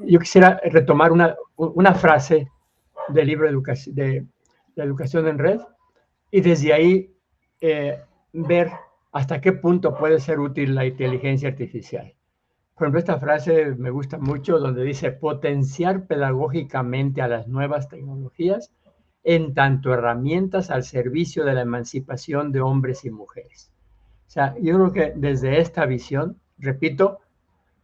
yo quisiera retomar una frase del libro de la educación en red y desde ahí ver hasta qué punto puede ser útil la inteligencia artificial. Por ejemplo, esta frase me gusta mucho donde dice potenciar pedagógicamente a las nuevas tecnologías en tanto herramientas al servicio de la emancipación de hombres y mujeres. O sea, yo creo que desde esta visión, repito,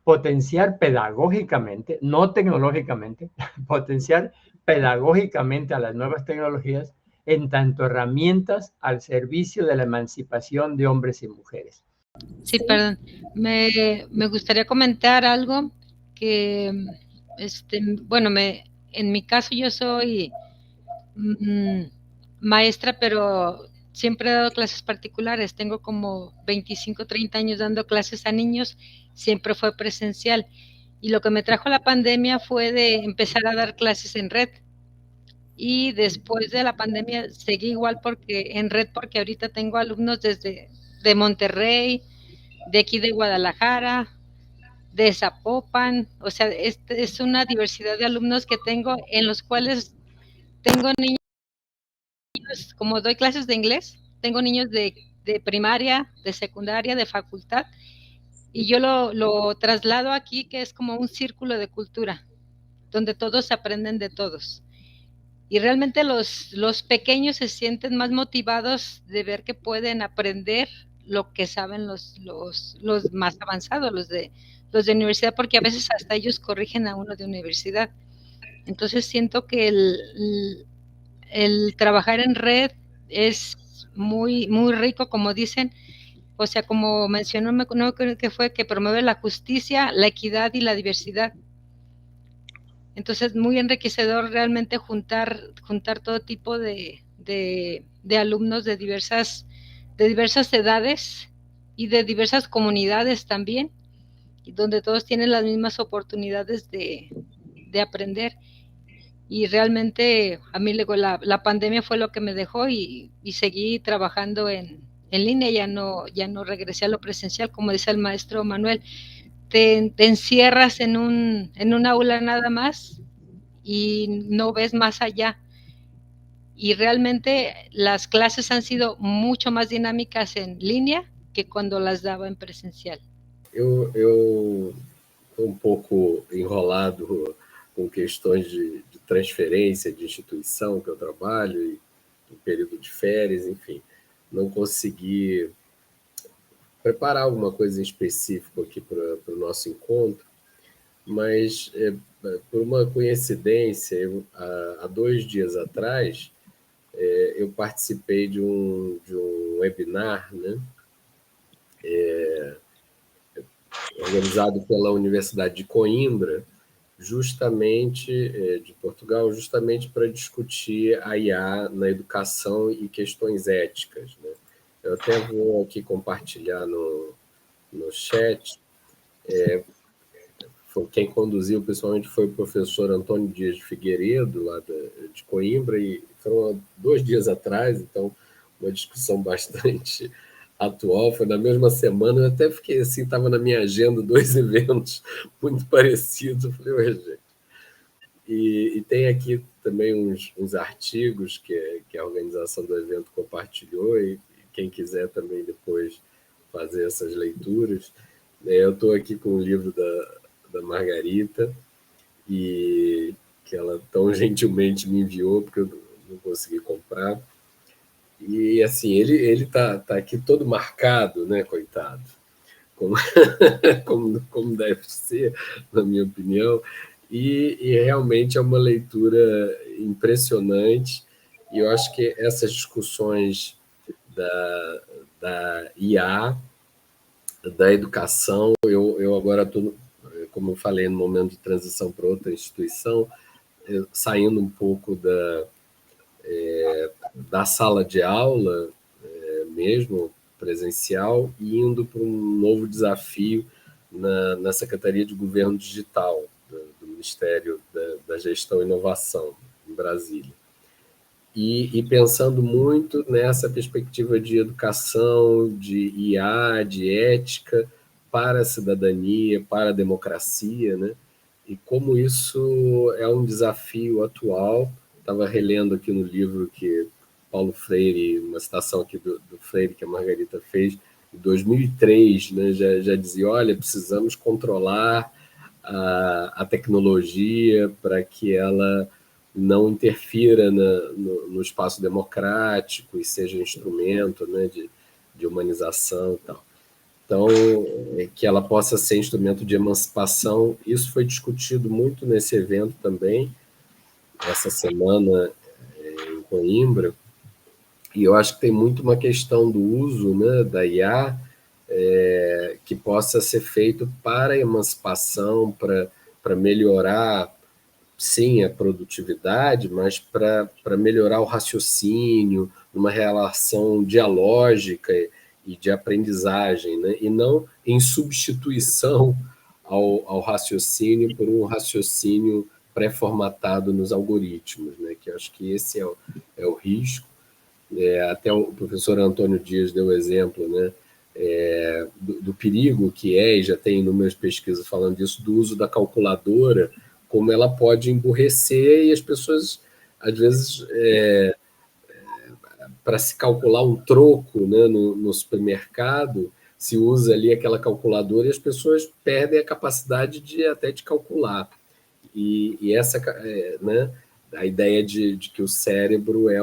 potenciar pedagógicamente, no tecnológicamente, potenciar pedagógicamente a las nuevas tecnologías en tanto herramientas al servicio de la emancipación de hombres y mujeres. Sí, perdón. Me gustaría comentar algo que, bueno, en mi caso yo soy maestra, pero siempre he dado clases particulares. Tengo como 25, 30 años dando clases a niños, siempre fue presencial. Y lo que me trajo la pandemia fue de empezar a dar clases en red. Y después de la pandemia seguí igual en red, porque ahorita tengo alumnos desde de Monterrey, de aquí de Guadalajara, de Zapopan, o sea, es una diversidad de alumnos que tengo, en los cuales tengo niños, como doy clases de inglés, tengo niños de primaria, de secundaria, de facultad, y yo lo traslado aquí, que es como un círculo de cultura, donde todos aprenden de todos. Y realmente los pequeños se sienten más motivados de ver que pueden aprender lo que saben los más avanzados, los de universidad, porque a veces hasta ellos corrigen a uno de universidad. Entonces siento que el trabajar en red es muy, muy rico, como dicen, o sea, como mencionó, no creo que fue que promueve la justicia, la equidad y la diversidad. Entonces, muy enriquecedor realmente juntar todo tipo de alumnos de diversas edades y de diversas comunidades también, donde todos tienen las mismas oportunidades de aprender. Y realmente a mí la pandemia fue lo que me dejó y seguí trabajando en línea, ya no regresé a lo presencial, como dice el maestro Manuel, te encierras en un aula nada más y no ves más allá. Y realmente las clases han sido mucho más dinámicas en línea que cuando las daba en presencial. Eu estou um pouco enrolado com questões de transferência de instituição que eu trabalho, e em período de férias, enfim. Não consegui preparar alguma coisa em específico aqui para o nosso encontro, mas por uma coincidência, há 2 dias atrás, eu participei de um webinar, né, organizado pela Universidade de Coimbra, justamente de Portugal, justamente para discutir a IA na educação e questões éticas, né? Eu até vou aqui compartilhar no chat. Quem conduziu principalmente foi o professor Antônio Dias de Figueiredo, lá de Coimbra, e foram 2 dias atrás, então uma discussão bastante atual, foi na mesma semana. Eu até fiquei assim, estava na minha agenda 2 eventos muito parecidos. Eu falei, gente. E tem aqui também uns artigos que a organização do evento compartilhou, e quem quiser também depois fazer essas leituras. Eu estou aqui com o livro da Margarita, e que ela tão gentilmente me enviou, porque eu não consegui comprar. E assim, ele tá aqui todo marcado, né, coitado, como, como deve ser, na minha opinião, e realmente é uma leitura impressionante, e eu acho que essas discussões da IA, da educação, eu agora estou, como eu falei, no momento de transição para outra instituição, saindo um pouco da sala de aula mesmo, presencial, e indo para um novo desafio na Secretaria de Governo Digital do Ministério da Gestão e Inovação, em Brasília. E pensando muito nessa perspectiva de educação, de IA, de ética, para a cidadania, para a democracia, né? e como isso é um desafio atual. Estava relendo aqui no livro que Paulo Freire, uma citação aqui do Freire que a Margarita fez, em 2003, né, já dizia, olha, precisamos controlar a tecnologia para que ela não interfira no espaço democrático e seja instrumento, né, de humanização e tal. Então, que ela possa ser instrumento de emancipação. Isso foi discutido muito nesse evento também, essa semana em Coimbra, e eu acho que tem muito uma questão do uso, né, da IA, que possa ser feito para a emancipação, para melhorar, sim, a produtividade, mas para melhorar o raciocínio, numa relação dialógica e de aprendizagem, né? E não em substituição ao raciocínio por um raciocínio pré-formatado nos algoritmos, né? Que eu acho que esse é o risco. Até o professor Antônio Dias deu exemplo, né? Do perigo que e já tem inúmeras pesquisas falando disso, do uso da calculadora, como ela pode emburrecer, e as pessoas, às vezes, para se calcular um troco, né, no supermercado, se usa ali aquela calculadora e as pessoas perdem a capacidade até de calcular. E essa, né, a ideia de que o cérebro é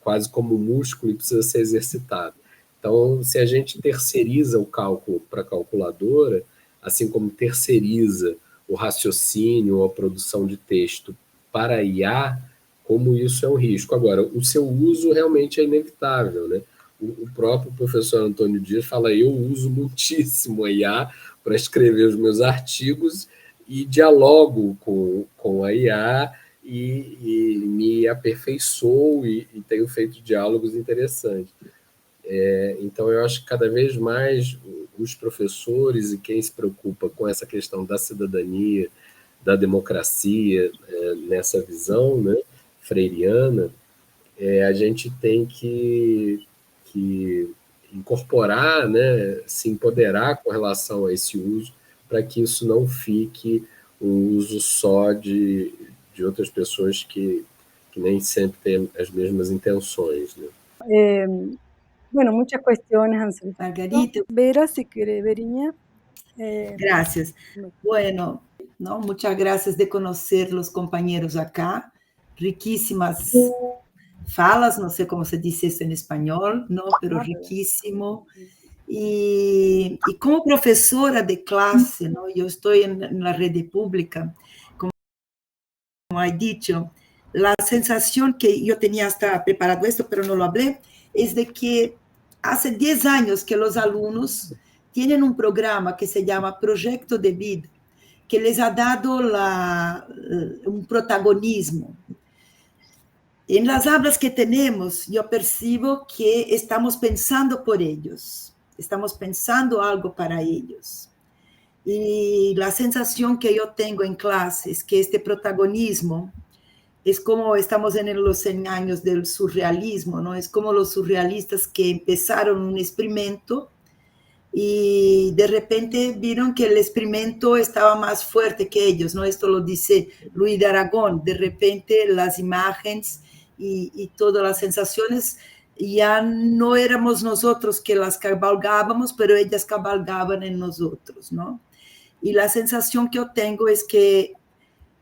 quase como um músculo e precisa ser exercitado. Então, se a gente terceiriza o cálculo para a calculadora, assim como terceiriza o raciocínio ou a produção de texto para a IA, como isso é um risco. Agora, o seu uso realmente é inevitável, né? O próprio professor Antônio Dias fala, eu uso muitíssimo a IA para escrever os meus artigos e dialogo com a IA e me aperfeiçoou e tenho feito diálogos interessantes. Então, eu acho que cada vez mais os professores e quem se preocupa com essa questão da cidadania, da democracia, nessa visão, né, freiriana, a gente tem que incorporar, né, se empoderar com relação a esse uso, para que isso não fique um uso só de outras pessoas que nem sempre têm as mesmas intenções, né? Bueno, muchas cuestiones han surgido. Margarita. Vera, si quiere, Veriña. Gracias. Bueno, ¿no? Muchas gracias de conocer los compañeros acá. Riquísimas falas, no sé cómo se dice esto en español, ¿no? Pero riquísimo. Y como profesora de clase, ¿no? Yo estoy en la red pública, como he dicho, la sensación que yo tenía hasta preparado esto, pero no lo hablé, es de que hace 10 años que los alumnos tienen un programa que se llama Proyecto de Vida, que les ha dado un protagonismo. En las aulas que tenemos, yo percibo que estamos pensando por ellos, estamos pensando algo para ellos. Y la sensación que yo tengo en clase es que este protagonismo es como estamos en los 100 años del surrealismo, ¿no? Es como los surrealistas que empezaron un experimento y de repente vieron que el experimento estaba más fuerte que ellos, ¿no? Esto lo dice Luis de Aragón. De repente las imágenes y todas las sensaciones ya no éramos nosotros que las cabalgábamos, pero ellas cabalgaban en nosotros, ¿no? Y la sensación que yo tengo es que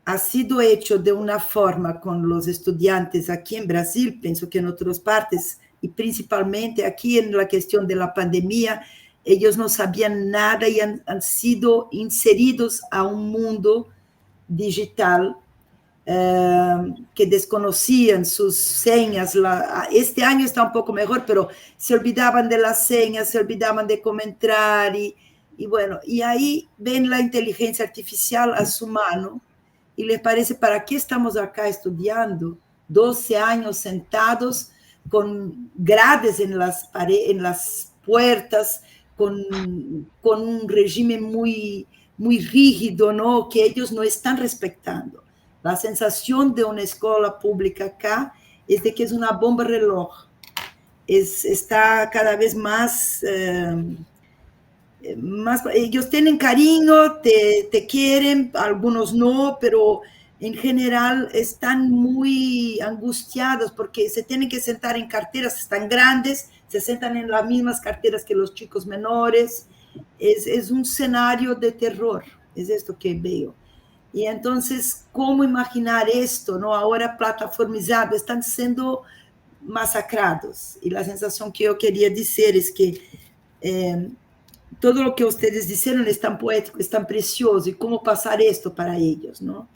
ha sido hecho de una forma con los estudiantes aquí en Brasil, pienso que en otras partes, y principalmente aquí en la cuestión de la pandemia, ellos no sabían nada y han sido inseridos a un mundo digital que desconocían sus señas. Este año está un poco mejor, pero se olvidaban de las señas, se olvidaban de cómo entrar y bueno, y ahí ven la inteligencia artificial a su mano y les parece, ¿para qué estamos acá estudiando? 12 años sentados con grades en las puertas, con un régimen muy, muy rígido, ¿no? Que ellos no están respetando. La sensación de una escuela pública acá es de que es una bomba reloj. Está cada vez más más, ellos tienen cariño, te quieren, algunos no, pero en general están muy angustiados porque se tienen que sentar en carteras, están grandes, se sentan en las mismas carteras que los chicos menores. Es un escenario de terror, es esto que veo. Y entonces, ¿cómo imaginar esto, no? Ahora plataformizado, están siendo masacrados. Y la sensación que yo quería decir es que todo lo que ustedes dijeron es tan poético, es tan precioso, y cómo pasar esto para ellos, ¿no?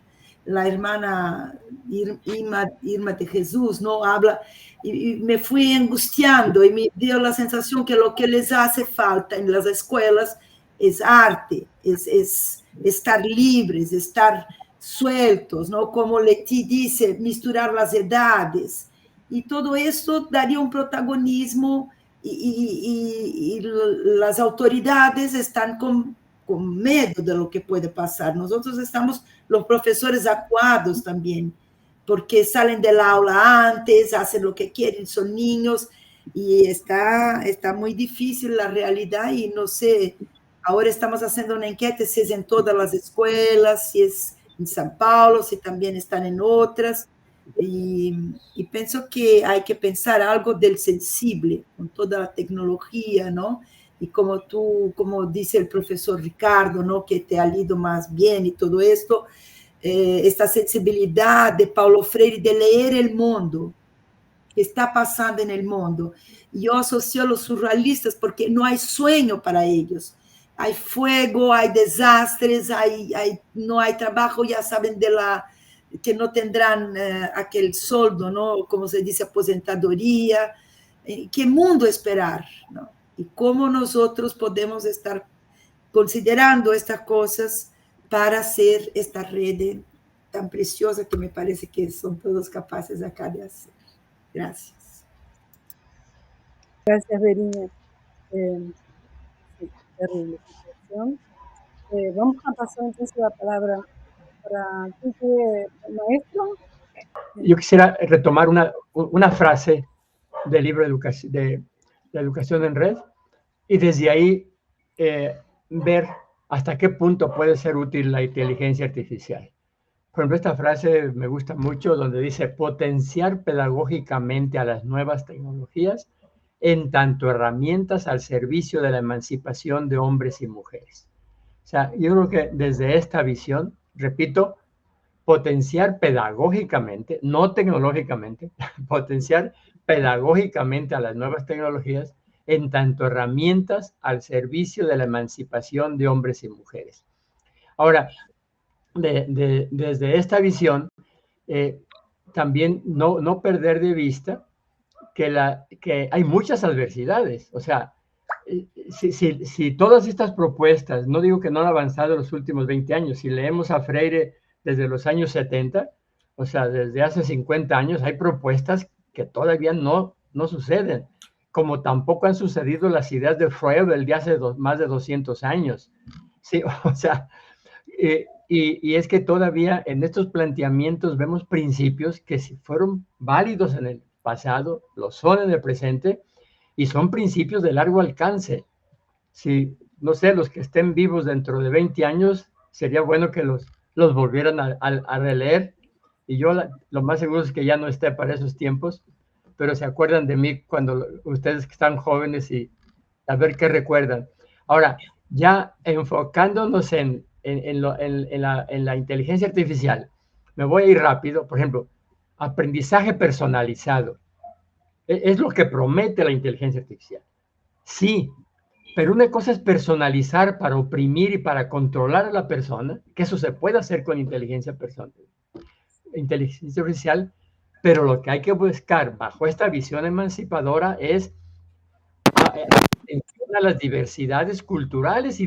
La hermana Irma de Jesús, ¿no? Habla, y me fui angustiando, y me dio la sensación que lo que les hace falta en las escuelas es arte, es estar libres, estar sueltos, ¿no? Como Leti dice, misturar las edades, y todo esto daría un protagonismo. Y las autoridades están con miedo de lo que puede pasar. Nosotros estamos, los profesores acuados también, porque salen del aula antes, hacen lo que quieren, son niños, y está muy difícil la realidad, y no sé, ahora estamos haciendo una encuesta si es en todas las escuelas, si es en São Paulo, si también están en otras. Y pienso que hay que pensar algo del sensible, con toda la tecnología, ¿no? Y como dice el profesor Ricardo, ¿no? Que te ha leído más bien y todo esto, esta sensibilidad de Paulo Freire de leer el mundo, que está pasando en el mundo. Y yo asocio a los surrealistas porque no hay sueño para ellos. Hay fuego, hay desastres, no hay trabajo, ya saben que no tendrán aquel sueldo, ¿no? Como se dice, aposentadoría. ¿Qué mundo esperar, ¿no? Y cómo nosotros podemos estar considerando estas cosas para hacer esta red tan preciosa que me parece que son todos capaces acá de hacer. Gracias. Gracias, Veriña. Sí, terrible situación. Vamos a pasar entonces la palabra para el maestro. Yo quisiera retomar una frase del libro de la educación en red, y desde ahí ver hasta qué punto puede ser útil la inteligencia artificial. Por ejemplo, esta frase me gusta mucho, donde dice: potenciar pedagógicamente a las nuevas tecnologías en tanto herramientas al servicio de la emancipación de hombres y mujeres. O sea, yo creo que desde esta visión, repito, potenciar pedagógicamente, no tecnológicamente, potenciar pedagógicamente a las nuevas tecnologías en tanto herramientas al servicio de la emancipación de hombres y mujeres. Ahora, desde esta visión, también no perder de vista que hay muchas adversidades. O sea, si todas estas propuestas, no digo que no han avanzado en los últimos 20 años, si leemos a Freire desde los años 70, o sea, desde hace 50 años, hay propuestas que todavía no suceden, como tampoco han sucedido las ideas de Freud de hace más de 200 años. Sí, o sea, y es que todavía en estos planteamientos vemos principios que si fueron válidos en el pasado, lo son en el presente, y son principios de largo alcance. Si, no sé, los que estén vivos dentro de 20 años, sería bueno que los volvieran a releer, y yo lo más seguro es que ya no esté para esos tiempos, pero se acuerdan de mí cuando ustedes que están jóvenes, y a ver qué recuerdan. Ahora, ya enfocándonos en la inteligencia artificial, me voy a ir rápido. Por ejemplo, aprendizaje personalizado. Es lo que promete la inteligencia artificial. Sí, pero una cosa es personalizar para oprimir y para controlar a la persona, que eso se puede hacer con inteligencia artificial, pero lo que hay que buscar bajo esta visión emancipadora es atención a las diversidades culturales y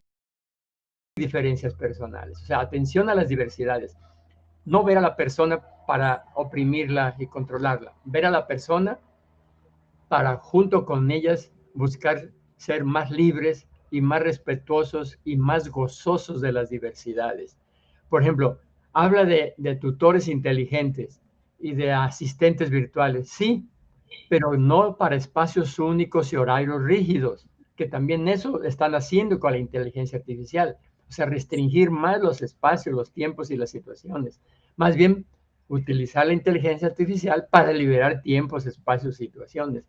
diferencias personales. O sea, atención a las diversidades. No ver a la persona para oprimirla y controlarla. Ver a la persona para, junto con ellas, buscar ser más libres y más respetuosos y más gozosos de las diversidades. Por ejemplo, habla de tutores inteligentes y de asistentes virtuales. Sí, pero no para espacios únicos y horarios rígidos. que también eso están haciendo con la inteligencia artificial. O sea, restringir más los espacios, los tiempos y las situaciones. Más bien, utilizar la inteligencia artificial para liberar tiempos, espacios, situaciones.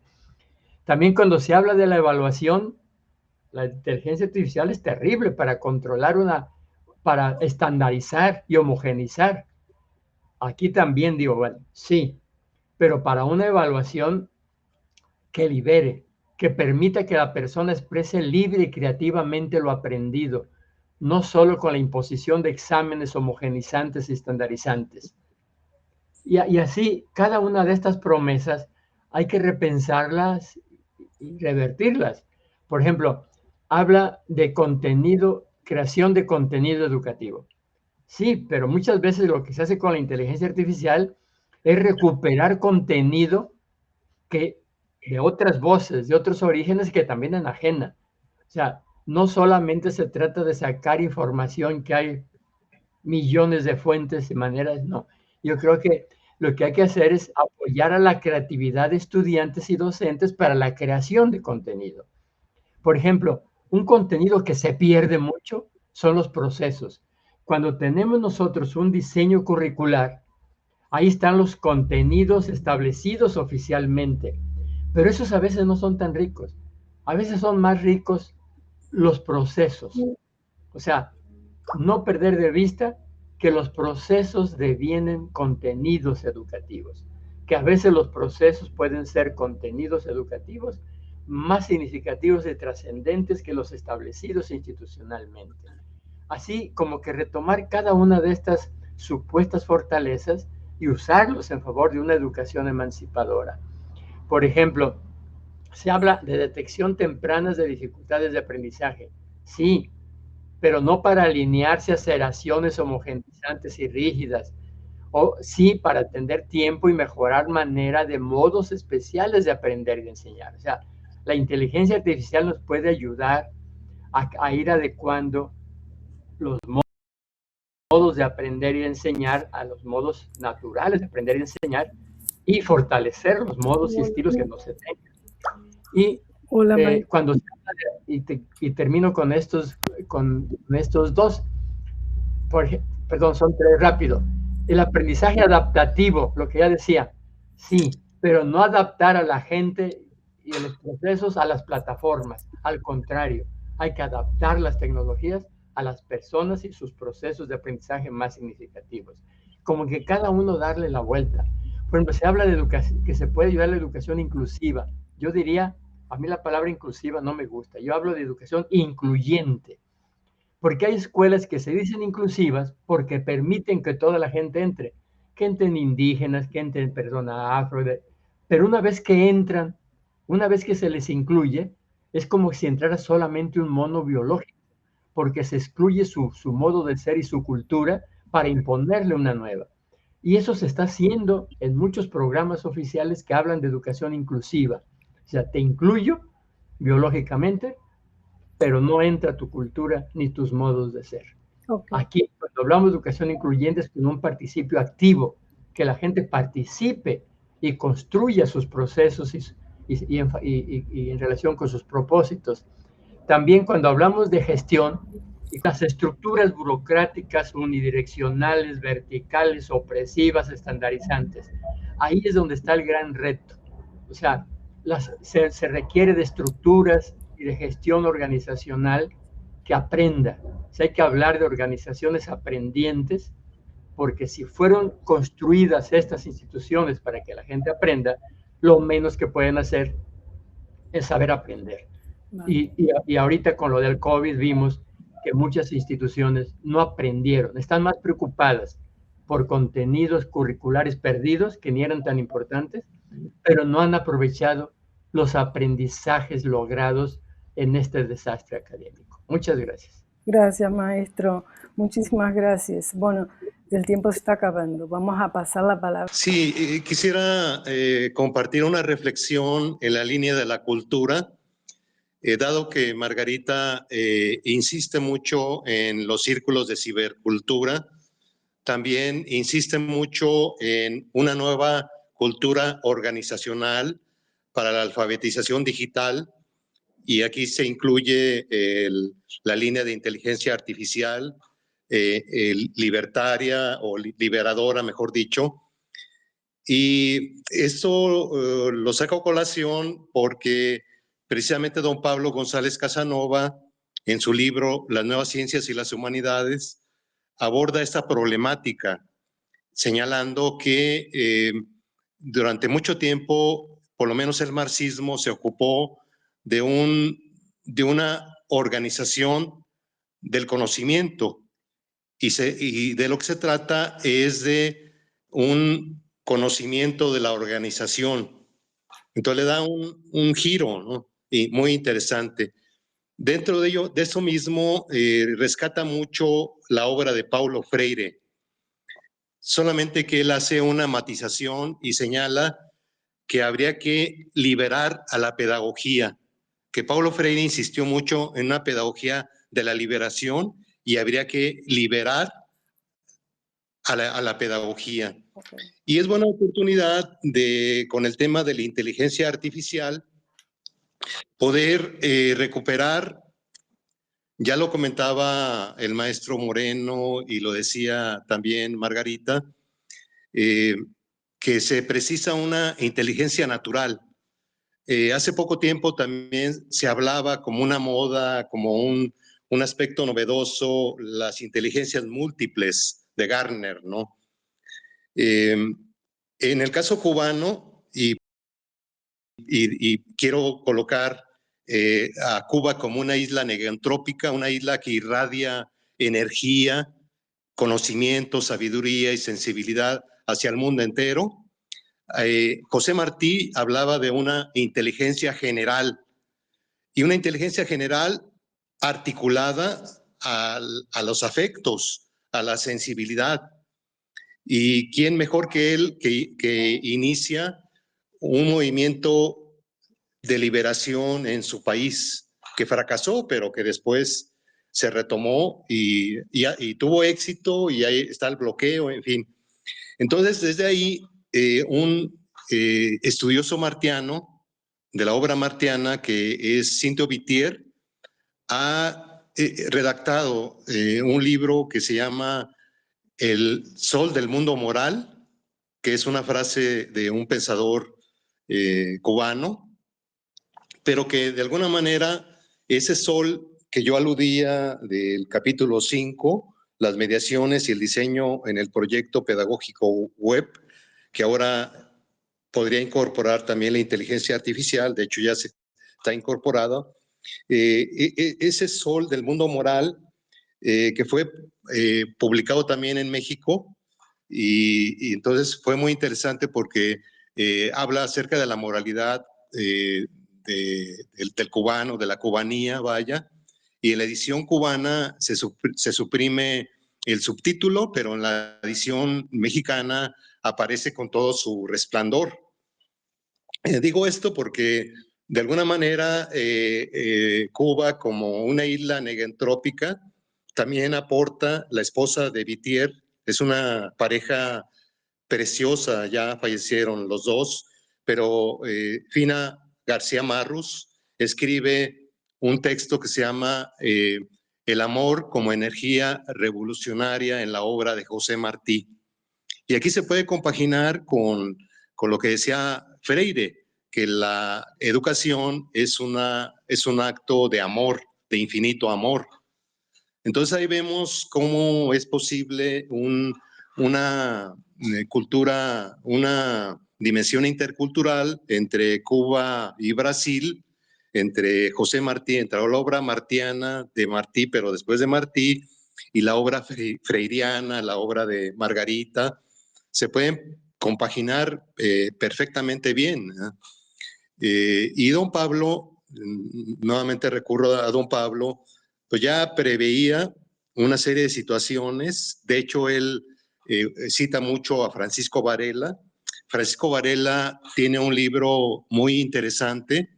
También cuando se habla de la evaluación, la inteligencia artificial es terrible para controlar para estandarizar y homogenizar. Aquí también digo, bueno, sí, pero para una evaluación que libere, que permita que la persona exprese libre y creativamente lo aprendido, no solo con la imposición de exámenes homogenizantes y estandarizantes. Y así, cada una de estas promesas hay que repensarlas y revertirlas. Por ejemplo, habla de contenido, creación de contenido educativo. Sí, pero muchas veces lo que se hace con la inteligencia artificial es recuperar contenido de otras voces, de otros orígenes que también enajenan. O sea, no solamente se trata de sacar información que hay millones de fuentes y maneras, no. Yo creo que lo que hay que hacer es apoyar a la creatividad de estudiantes y docentes para la creación de contenido. Por ejemplo, un contenido que se pierde mucho son los procesos. Cuando tenemos nosotros un diseño curricular, ahí están los contenidos establecidos oficialmente, pero esos a veces no son tan ricos. A veces son más ricos los procesos. O sea, no perder de vista que los procesos devienen contenidos educativos, que a veces los procesos pueden ser contenidos educativos más significativos y trascendentes que los establecidos institucionalmente. Así como que retomar cada una de estas supuestas fortalezas y usarlos en favor de una educación emancipadora. Por ejemplo, se habla de detección temprana de dificultades de aprendizaje. Sí, pero no para alinearse a aceleraciones homogeneizantes y rígidas, o sí para atender tiempo y mejorar manera de modos especiales de aprender y de enseñar. O sea, la inteligencia artificial nos puede ayudar a ir adecuando los modos de aprender y de enseñar a los modos naturales de aprender y enseñar y fortalecer los modos y estilos que no se tengan. Y cuando se habla y termino con estos dos, perdón, son tres rápido. El aprendizaje adaptativo, lo que ya decía, sí, pero no adaptar a la gente y a los procesos a las plataformas. Al contrario, hay que adaptar las tecnologías a las personas y sus procesos de aprendizaje más significativos. Como que cada uno darle la vuelta. Por ejemplo, se habla de educación, que se puede ayudar a la educación inclusiva. Yo diría, a mí la palabra inclusiva no me gusta. Yo hablo de educación incluyente. Porque hay escuelas que se dicen inclusivas porque permiten que toda la gente entre. Que entren indígenas, que entren personas afro. Pero una vez que entran, una vez que se les incluye, es como si entrara solamente un mono biológico, porque se excluye su modo de ser y su cultura para imponerle una nueva. Y eso se está haciendo en muchos programas oficiales que hablan de educación inclusiva. O sea, te incluyo biológicamente, pero no entra tu cultura ni tus modos de ser. Okay. Aquí, cuando hablamos de educación incluyente, es con un participio activo, que la gente participe y construya sus procesos y en relación con sus propósitos. También cuando hablamos de gestión, las estructuras burocráticas unidireccionales, verticales, opresivas, estandarizantes, ahí es donde está el gran reto. O sea, se requiere de estructuras y de gestión organizacional que aprenda. O sea, hay que hablar de organizaciones aprendientes, porque si fueron construidas estas instituciones para que la gente aprenda, lo menos que pueden hacer es saber aprender. Y ahorita con lo del COVID vimos que muchas instituciones no aprendieron, están más preocupadas por contenidos curriculares perdidos que ni eran tan importantes, pero no han aprovechado los aprendizajes logrados en este desastre académico. Muchas gracias. Gracias, maestro. Muchísimas gracias. Bueno, el tiempo se está acabando. Vamos a pasar la palabra. Sí, quisiera compartir una reflexión en la línea de la cultura, dado que Margarita insiste mucho en los círculos de cibercultura, también insiste mucho en una nueva cultura organizacional para la alfabetización digital y aquí se incluye la línea de inteligencia artificial, libertaria o liberadora, mejor dicho. Y esto lo saco a colación porque precisamente don Pablo González Casanova, en su libro Las nuevas ciencias y las humanidades, aborda esta problemática, señalando que durante mucho tiempo, por lo menos el marxismo se ocupó de una organización del conocimiento, y de lo que se trata es de un conocimiento de la organización. Entonces le da un giro, ¿no? Y muy interesante. Dentro de ello, de eso mismo, rescata mucho la obra de Paulo Freire, solamente que él hace una matización y señala que habría que liberar a la pedagogía, que Paulo Freire insistió mucho en una pedagogía de la liberación y habría que liberar a la pedagogía. Okay. Y es buena oportunidad con el tema de la inteligencia artificial, poder recuperar, ya lo comentaba el maestro Moreno y lo decía también Margarita, que se precisa una inteligencia natural. Hace poco tiempo también se hablaba como una moda, como un aspecto novedoso, las inteligencias múltiples de Gardner, ¿no? En el caso cubano, y quiero colocar a Cuba como una isla negantrópica, una isla que irradia energía, conocimiento, sabiduría y sensibilidad hacia el mundo entero. José Martí hablaba de una inteligencia general, y una inteligencia general articulada a los afectos, a la sensibilidad. ¿Y quién mejor que él que inicia un movimiento de liberación en su país, que fracasó, pero que después se retomó y tuvo éxito, y ahí está el bloqueo, en fin? Entonces, desde ahí, un estudioso martiano, de la obra martiana, que es Cintio Vitier, ha redactado un libro que se llama El Sol del Mundo Moral, que es una frase de un pensador cubano, pero que de alguna manera ese sol que yo aludía del capítulo 5, las mediaciones y el diseño en el proyecto pedagógico web, que ahora podría incorporar también la inteligencia artificial, de hecho ya se está incorporada, ese sol del mundo moral que fue publicado también en México, y entonces fue muy interesante porque habla acerca de la moralidad del cubano, de la cubanía, vaya, y en la edición cubana se suprime el subtítulo, pero en la edición mexicana aparece con todo su resplandor. Digo esto porque de alguna manera Cuba, como una isla negantrópica, también aporta. La esposa de Vitier es una pareja preciosa, ya fallecieron los dos, pero Fina García Marrús escribe un texto que se llama El amor como energía revolucionaria en la obra de José Martí. Y aquí se puede compaginar con lo que decía Freire, que la educación es un acto de amor, de infinito amor. Entonces ahí vemos cómo es posible una cultura, una dimensión intercultural entre Cuba y Brasil, entre José Martí, entre la obra martiana de Martí, pero después de Martí, y la obra freiriana, la obra de Margarita, se pueden compaginar perfectamente bien. Y don Pablo, nuevamente recurro a don Pablo, pues ya preveía una serie de situaciones. De hecho, él cita mucho a Francisco Varela. Francisco Varela tiene un libro muy interesante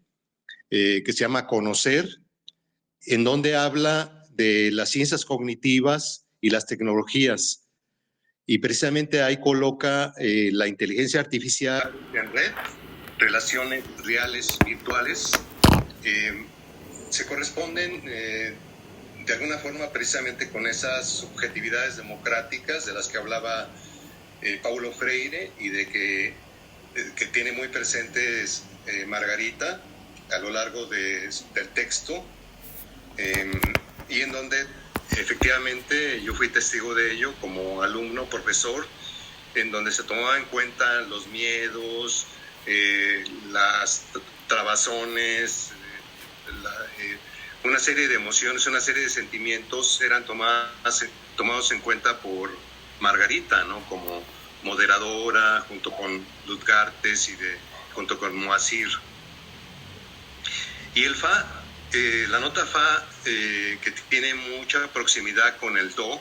que se llama Conocer, en donde habla de las ciencias cognitivas y las tecnologías. Y precisamente ahí coloca la inteligencia artificial en red, relaciones reales virtuales, se corresponden de alguna forma precisamente con esas subjetividades democráticas de las que hablaba Paulo Freire y de que tiene muy presentes Margarita a lo largo del texto, y en donde efectivamente yo fui testigo de ello como alumno, profesor, en donde se tomaban en cuenta los miedos, las trabazones, una serie de emociones, una serie de sentimientos eran tomados en cuenta por Margarita, ¿no? Como moderadora, junto con Lutgartes y junto con Moacir. Y el Fa, la nota Fa, que tiene mucha proximidad con el Do,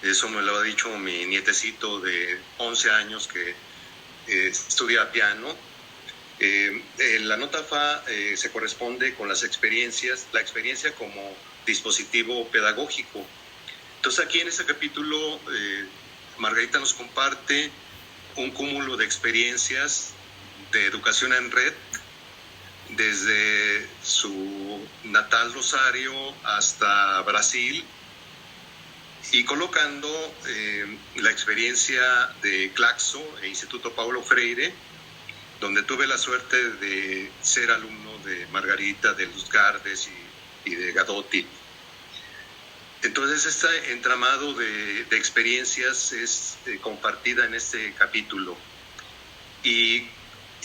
eso me lo ha dicho mi nietecito de 11 años que estudia piano. La nota Fa se corresponde con las experiencias, la experiencia como dispositivo pedagógico. Entonces aquí en este capítulo Margarita nos comparte un cúmulo de experiencias de educación en red, desde su natal Rosario hasta Brasil, y colocando la experiencia de Claxo e Instituto Paulo Freire, donde tuve la suerte de ser alumno de Margarita, de Lutgartes y de Gadotti. Entonces, este entramado de experiencias es compartida en este capítulo. Y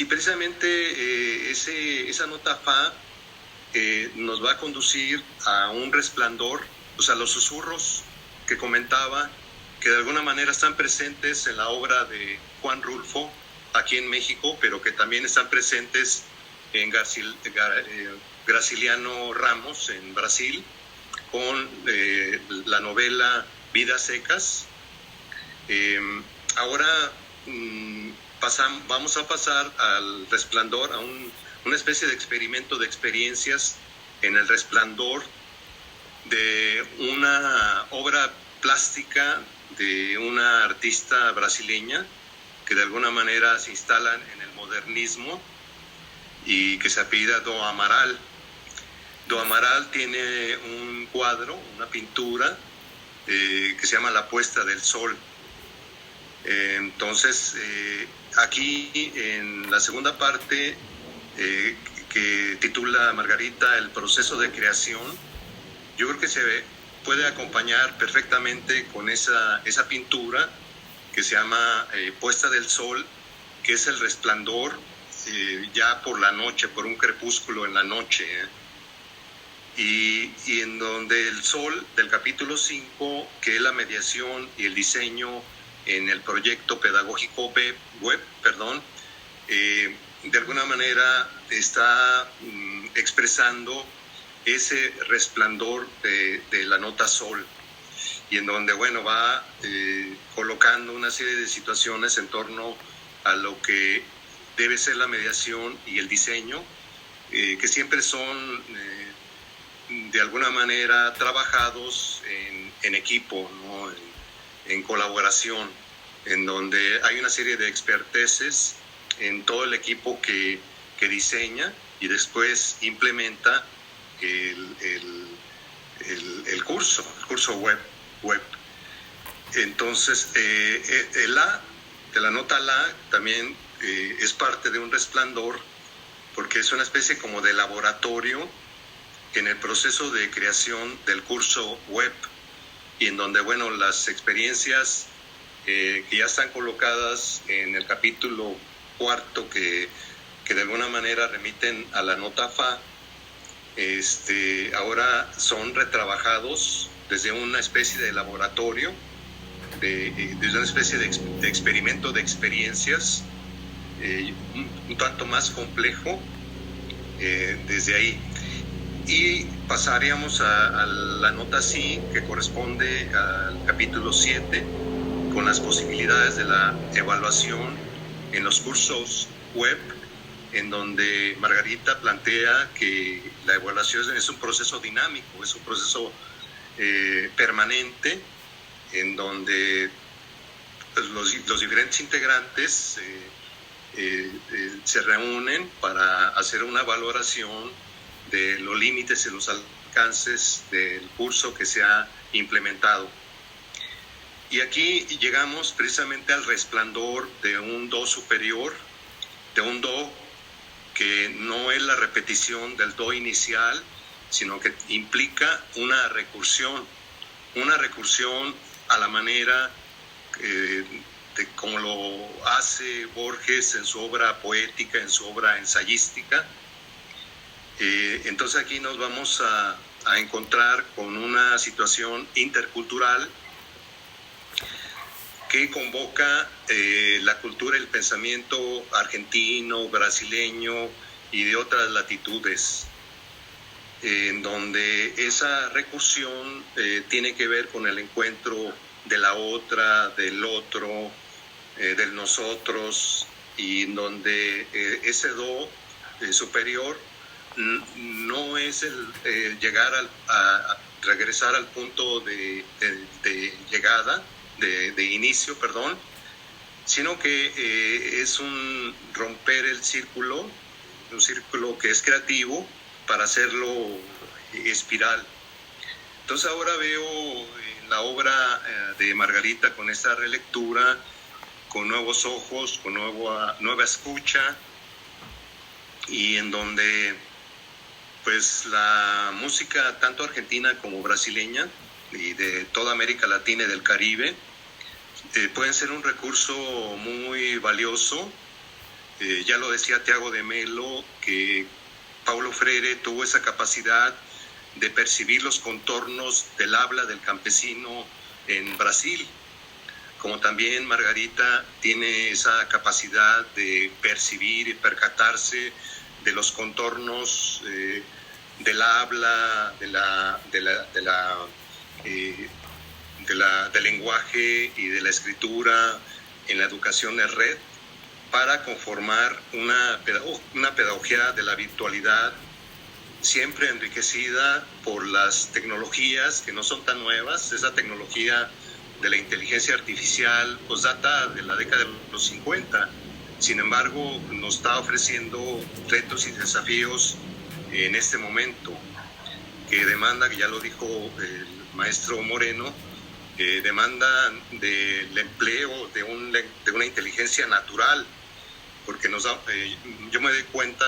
precisamente esa nota Fa nos va a conducir a un resplandor, o sea, los susurros que comentaba, que de alguna manera están presentes en la obra de Juan Rulfo, aquí en México, pero que también están presentes en Graciliano Ramos, en Brasil, con la novela Vidas Secas. Ahora vamos a pasar al resplandor, a una especie de experimento de experiencias en el resplandor de una obra plástica de una artista brasileña que de alguna manera se instalan en el modernismo y que se apellida Do Amaral. Do Amaral tiene un cuadro, una pintura que se llama La Puesta del Sol. Entonces, aquí en la segunda parte que titula Margarita El proceso de creación, yo creo que se puede acompañar perfectamente con esa pintura que se llama Puesta del Sol, que es el resplandor ya por la noche, por un crepúsculo en la noche. Y en donde el sol del capítulo 5, que es la mediación y el diseño en el proyecto pedagógico web, de alguna manera está expresando ese resplandor de la nota sol, y en donde, bueno, va colocando una serie de situaciones en torno a lo que debe ser la mediación y el diseño, que siempre son de alguna manera trabajados en equipo, ¿no? En colaboración, en donde hay una serie de experteces en todo el equipo que diseña y después implementa el curso web. Entonces, el La, de la nota La, también es parte de un resplandor, porque es una especie como de laboratorio en el proceso de creación del curso web, y en donde, bueno, las experiencias que ya están colocadas en el capítulo 4, que de alguna manera remiten a la nota Fa, ahora son retrabajados desde una especie de laboratorio, desde una especie de experimento de experiencias, un tanto más complejo desde ahí. Y pasaríamos a la nota Si, que corresponde al capítulo 7, con las posibilidades de la evaluación en los cursos web, en donde Margarita plantea que la evaluación es un proceso dinámico, es un proceso permanente, en donde los diferentes integrantes se reúnen para hacer una valoración de los límites y los alcances del curso que se ha implementado. Y aquí llegamos precisamente al resplandor de un do superior, de un do que no es la repetición del do inicial, sino que implica una recursión a la manera de como lo hace Borges en su obra poética, en su obra ensayística. Entonces aquí nos vamos a encontrar con una situación intercultural que convoca la cultura y el pensamiento argentino, brasileño y de otras latitudes, en donde esa recursión tiene que ver con el encuentro de la otra, del otro, del nosotros, y en donde ese do superior no es el llegar a regresar al punto de llegada, de inicio, perdón, sino que es un romper el círculo, un círculo que es creativo para hacerlo espiral. Entonces ahora veo la obra de Margarita con esta relectura, con nuevos ojos, con nueva escucha, y en donde pues la música tanto argentina como brasileña y de toda América Latina y del Caribe pueden ser un recurso muy valioso. Ya lo decía Tiago de Melo, que Paulo Freire tuvo esa capacidad de percibir los contornos del habla del campesino en Brasil, como también Margarita tiene esa capacidad de percibir y percatarse de los contornos del habla, del lenguaje y de la escritura en la educación en red, para conformar una pedagogía de la virtualidad, siempre enriquecida por las tecnologías que no son tan nuevas. Esa tecnología de la inteligencia artificial pues data de la década de los 50, sin embargo nos está ofreciendo retos y desafíos en este momento, que demanda, que ya lo dijo el maestro Moreno, demanda del empleo de una inteligencia natural, porque yo me doy cuenta,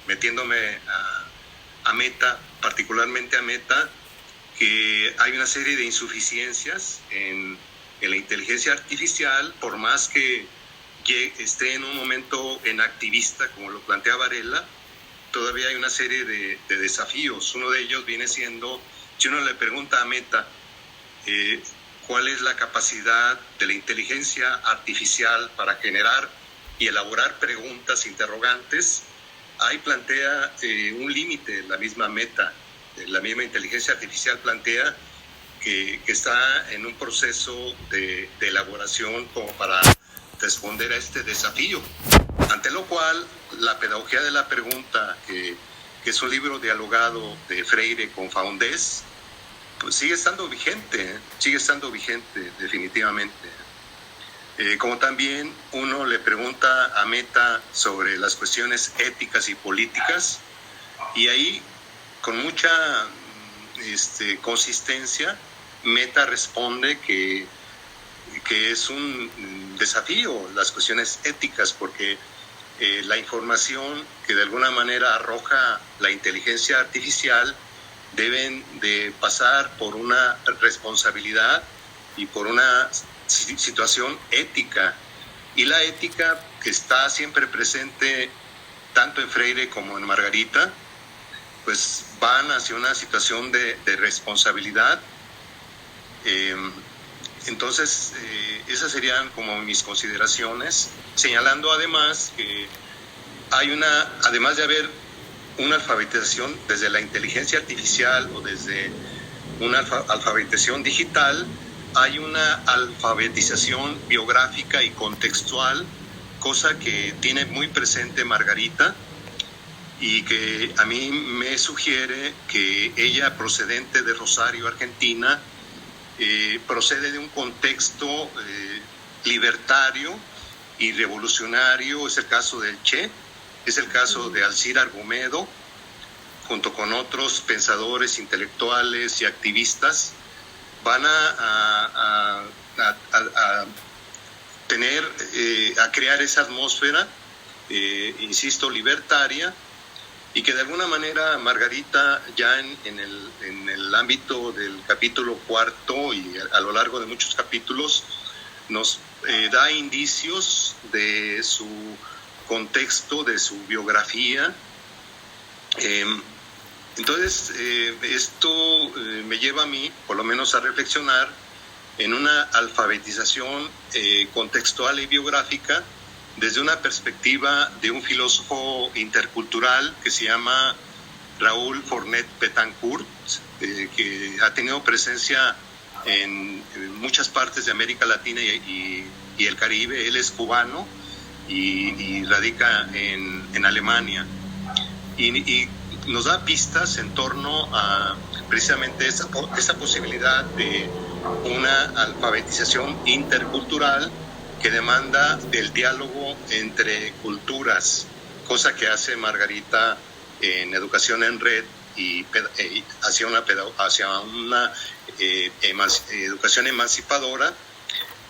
metiéndome a Meta, particularmente a Meta, que hay una serie de insuficiencias en la inteligencia artificial, por más que esté en un momento en activista, como lo plantea Varela, todavía hay una serie de desafíos. Uno de ellos viene siendo, si uno le pregunta a Meta cuál es la capacidad de la inteligencia artificial para generar y elaborar preguntas interrogantes, ahí plantea un límite. La misma Meta, la misma inteligencia artificial plantea que está en un proceso de elaboración como para responder a este desafío, ante lo cual la pedagogía de la pregunta, que es un libro dialogado de Freire con Faundés, pues sigue estando vigente definitivamente. Como también uno le pregunta a Meta sobre las cuestiones éticas y políticas, y ahí con mucha consistencia Meta responde que es un desafío las cuestiones éticas, porque la información que de alguna manera arroja la inteligencia artificial deben de pasar por una responsabilidad y por una situación ética, y la ética que está siempre presente tanto en Freire como en Margarita, pues van hacia una situación de responsabilidad. Entonces esas serían como mis consideraciones, señalando además que además de haber una alfabetización desde la inteligencia artificial o desde una alfabetización digital, hay una alfabetización biográfica y contextual, cosa que tiene muy presente Margarita, y que a mí me sugiere que ella, procedente de Rosario, Argentina, procede de un contexto libertario y revolucionario. Es el caso del Che, es el caso de Alcira Argumedo, junto con otros pensadores, intelectuales y activistas, van a crear esa atmósfera, insisto, libertaria, y que de alguna manera Margarita ya en el ámbito del capítulo 4 y a lo largo de muchos capítulos nos da indicios de su contexto, de su biografía. Entonces, esto me lleva a mí, por lo menos, a reflexionar en una alfabetización contextual y biográfica desde una perspectiva de un filósofo intercultural que se llama Raúl Fornet Betancourt, que ha tenido presencia en muchas partes de América Latina y el Caribe. Él es cubano y radica en Alemania. Y nos da pistas en torno a precisamente esa posibilidad de una alfabetización intercultural que demanda del diálogo entre culturas, cosa que hace Margarita en Educación en Red y hacia una educación emancipadora.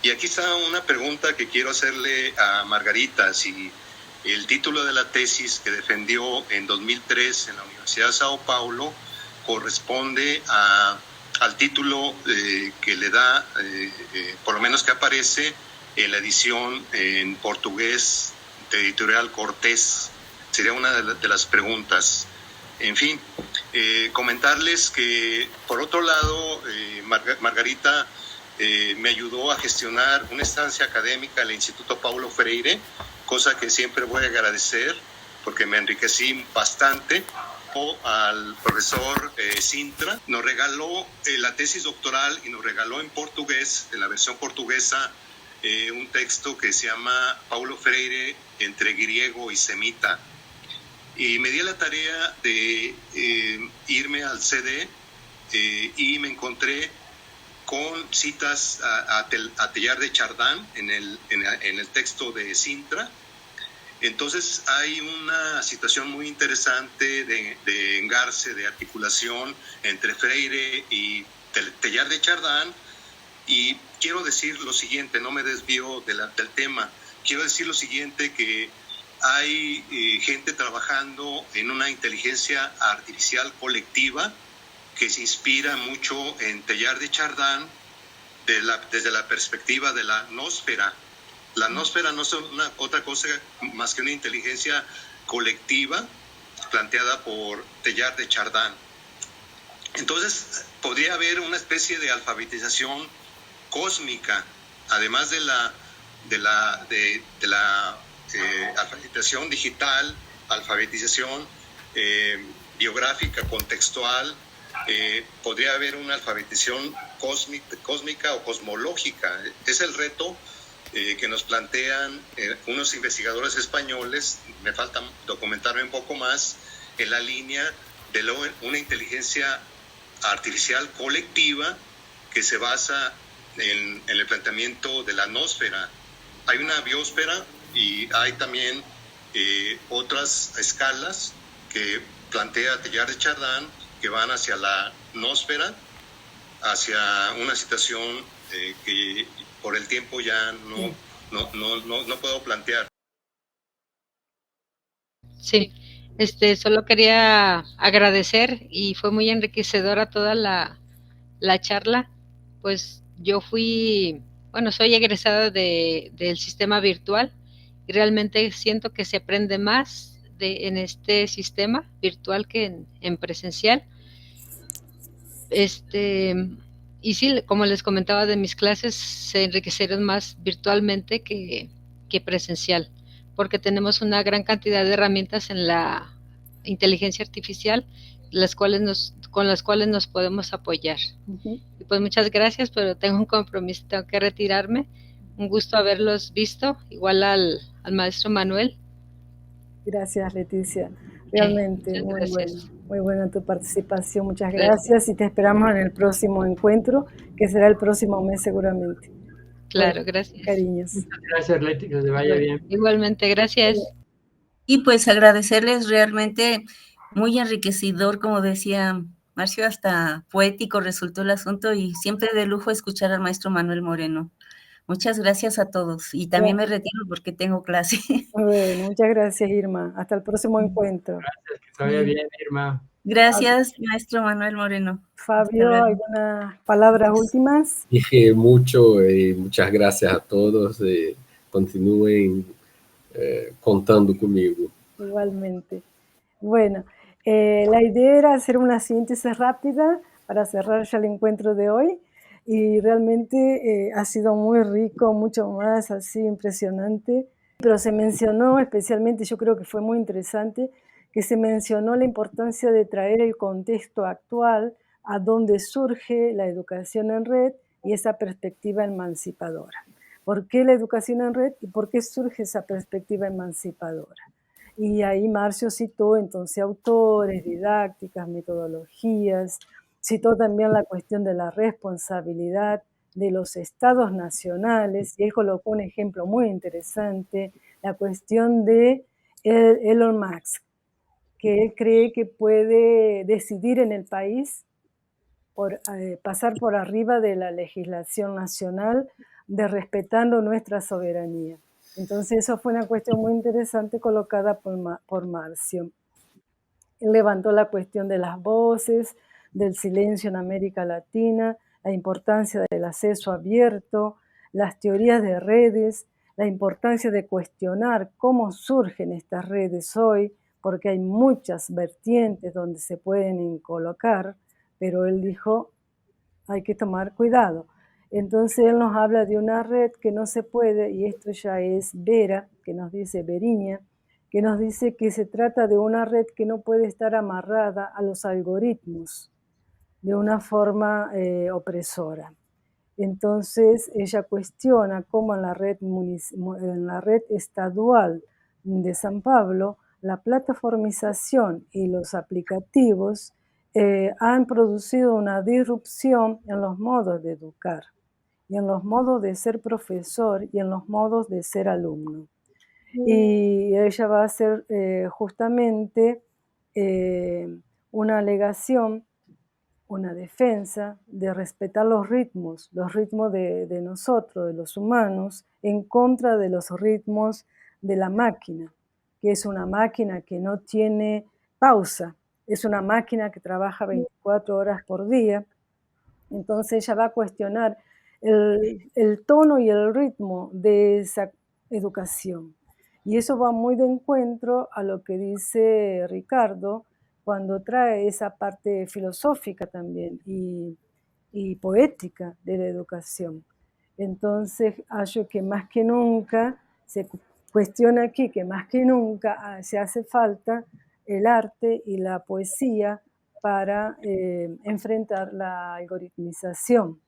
Y aquí está una pregunta que quiero hacerle a Margarita: si el título de la tesis que defendió en 2003 en la Universidad de Sao Paulo corresponde al título que le da, por lo menos que aparece en la edición en portugués de Editorial Cortés. Sería una de las preguntas. En fin, comentarles que, por otro lado, Margarita me ayudó a gestionar una estancia académica en el Instituto Paulo Freire, cosa que siempre voy a agradecer porque me enriquecí bastante. O al profesor Sintra, nos regaló la tesis doctoral y nos regaló en portugués, en la versión portuguesa, un texto que se llama Paulo Freire entre griego y semita. Y me di la tarea de irme al CD y me encontré con citas a Teilhard de Chardin en el texto de Sintra. Entonces hay una situación muy interesante de engarce, de articulación entre Freire y Teilhard de Chardin. Y quiero decir lo siguiente, no me desvío del tema, quiero decir lo siguiente, que hay gente trabajando en una inteligencia artificial colectiva que se inspira mucho en Teilhard de Chardin desde la perspectiva de la nosfera. La nosfera no es otra cosa más que una inteligencia colectiva planteada por Teilhard de Chardin. Entonces, podría haber una especie de alfabetización cósmica, además de la alfabetización digital, alfabetización biográfica, contextual. Podría haber una alfabetización cósmica o cosmológica. Es el reto que nos plantean unos investigadores españoles. Me falta documentarme un poco más en la línea de una inteligencia artificial colectiva que se basa en el planteamiento de la nosfera. Hay una biosfera y hay también otras escalas que plantea Teilhard de Chardin que van hacia la nosfera, hacia una situación que por el tiempo ya no puedo plantear. Sí, solo quería agradecer, y fue muy enriquecedora toda la charla. Pues yo soy egresada del sistema virtual y realmente siento que se aprende más en este sistema virtual que en presencial. Y sí, como les comentaba, de mis clases se enriquecieron más virtualmente que presencial, porque tenemos una gran cantidad de herramientas en la inteligencia artificial, con las cuales nos podemos apoyar. Uh-huh. Y pues muchas gracias, pero tengo un compromiso, tengo que retirarme. Un gusto haberlos visto, igual al maestro Manuel. Gracias, Leticia. Realmente muy buena tu participación. Muchas gracias y te esperamos en el próximo encuentro, que será el próximo mes seguramente. Claro, gracias. Cariños. Muchas gracias, Leti, que te vaya bien. Igualmente, gracias. Y pues agradecerles realmente muy enriquecedor, como decía Marcio, hasta poético resultó el asunto y siempre de lujo escuchar al maestro Manuel Moreno. Muchas gracias a todos y también me retiro porque tengo clase. Bueno, muchas gracias, Irma. Hasta el próximo encuentro. Gracias, que se vaya bien, Irma. Gracias, maestro Manuel Moreno. Fabio, ¿algunas palabras últimas? Dije mucho y muchas gracias a todos. Continúen contando conmigo. Igualmente. Bueno, la idea era hacer una síntesis rápida para cerrar ya el encuentro de hoy y realmente ha sido muy rico, mucho más así impresionante, pero se mencionó especialmente, yo creo que fue muy interesante, que se mencionó la importancia de traer el contexto actual a donde surge la educación en red y esa perspectiva emancipadora. ¿Por qué la educación en red y por qué surge esa perspectiva emancipadora? Y ahí Marcio citó entonces autores, didácticas, metodologías, citó también la cuestión de la responsabilidad de los estados nacionales, y él colocó un ejemplo muy interesante, la cuestión de Elon Musk, que él cree que puede decidir en el país por pasar por arriba de la legislación nacional, de respetando nuestra soberanía. Entonces eso fue una cuestión muy interesante colocada por Marcio. Él levantó la cuestión de las voces, del silencio en América Latina, la importancia del acceso abierto, las teorías de redes, la importancia de cuestionar cómo surgen estas redes hoy, porque hay muchas vertientes donde se pueden colocar, pero él dijo, hay que tomar cuidado. Entonces él nos habla de una red que no se puede, y esto ya es Vera, que nos dice Veriña, que nos dice que se trata de una red que no puede estar amarrada a los algoritmos de una forma opresora. Entonces ella cuestiona cómo en la red estadual de San Pablo, la plataformización y los aplicativos han producido una disrupción en los modos de educar, y en los modos de ser profesor y en los modos de ser alumno. Y ella va a hacer justamente una alegación, una defensa de respetar los ritmos de nosotros, de los humanos, en contra de los ritmos de la máquina, que es una máquina que no tiene pausa, es una máquina que trabaja 24 horas por día. Entonces ella va a cuestionar el tono y el ritmo de esa educación. Y eso va muy de encuentro a lo que dice Ricardo cuando trae esa parte filosófica también y poética de la educación. Entonces, hallo que más que nunca, se cuestiona aquí que más que nunca se hace falta el arte y la poesía para enfrentar la algoritmización.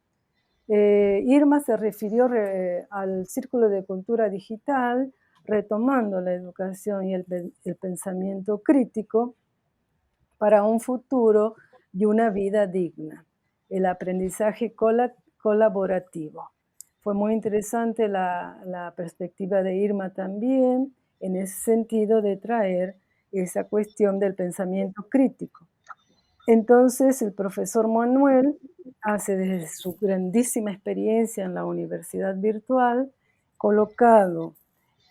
Irma se refirió al Círculo de Cultura Digital, retomando la educación y el pensamiento crítico para un futuro y una vida digna, el aprendizaje colaborativo. Fue muy interesante la perspectiva de Irma también, en ese sentido de traer esa cuestión del pensamiento crítico. Entonces el profesor Manuel hace desde su grandísima experiencia en la universidad virtual,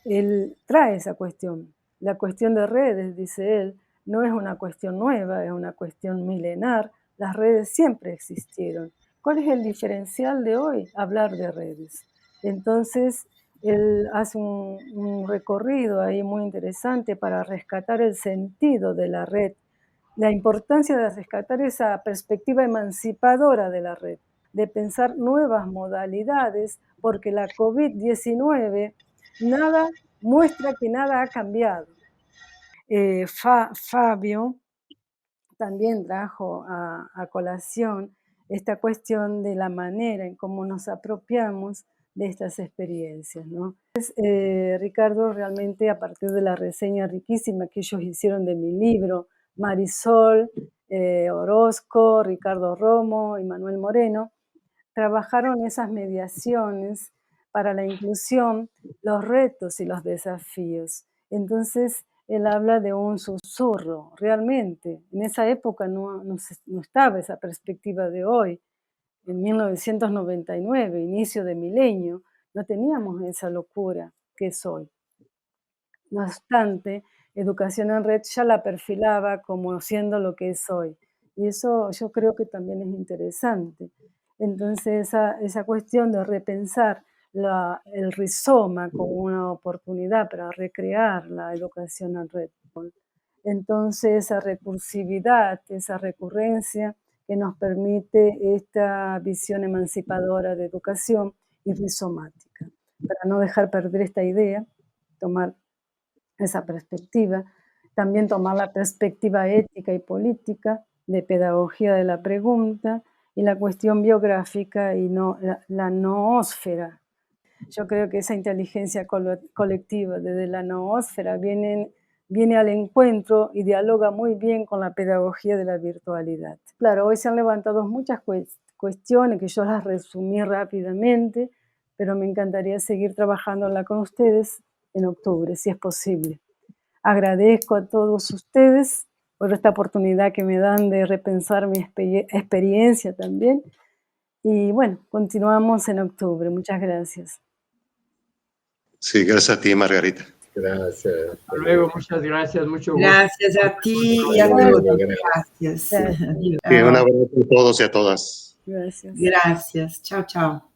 él trae esa cuestión. La cuestión de redes, dice él, no es una cuestión nueva, es una cuestión milenar. Las redes siempre existieron. ¿Cuál es el diferencial de hoy? Hablar de redes. Entonces, él hace un recorrido ahí muy interesante para rescatar el sentido de la red, la importancia de rescatar esa perspectiva emancipadora de la red, de pensar nuevas modalidades, porque la COVID-19 muestra que nada ha cambiado. Fabio también trajo a colación esta cuestión de la manera en cómo nos apropiamos de estas experiencias, ¿no? Ricardo, realmente a partir de la reseña riquísima que ellos hicieron de mi libro, Marisol Orozco, Ricardo Romo y Manuel Moreno, trabajaron esas mediaciones para la inclusión, los retos y los desafíos. Entonces, él habla de un susurro, realmente. En esa época no estaba esa perspectiva de hoy. En 1999, inicio de milenio, no teníamos esa locura que es hoy. No obstante, Educación en Red ya la perfilaba como siendo lo que es hoy. Y eso yo creo que también es interesante. Entonces, esa cuestión de repensar el rizoma como una oportunidad para recrear la educación en red. Entonces, esa recursividad, esa recurrencia que nos permite esta visión emancipadora de educación y rizomática. Para no dejar perder esta idea, tomar esa perspectiva, también tomar la perspectiva ética y política de pedagogía de la pregunta y la cuestión biográfica y no, la noósfera. Yo creo que esa inteligencia colectiva desde la noósfera viene al encuentro y dialoga muy bien con la pedagogía de la virtualidad. Claro, hoy se han levantado muchas cuestiones que yo las resumí rápidamente, pero me encantaría seguir trabajándola con ustedes en octubre, si es posible. Agradezco a todos ustedes por esta oportunidad que me dan de repensar mi experiencia también. Y bueno, continuamos en octubre. Muchas gracias. Sí, gracias a ti, Margarita. Gracias. Hasta luego, muchas gracias, mucho gusto. Gracias a ti y a todos. Gracias. Y un abrazo a todos y a todas. Gracias. Gracias. Chao, chao.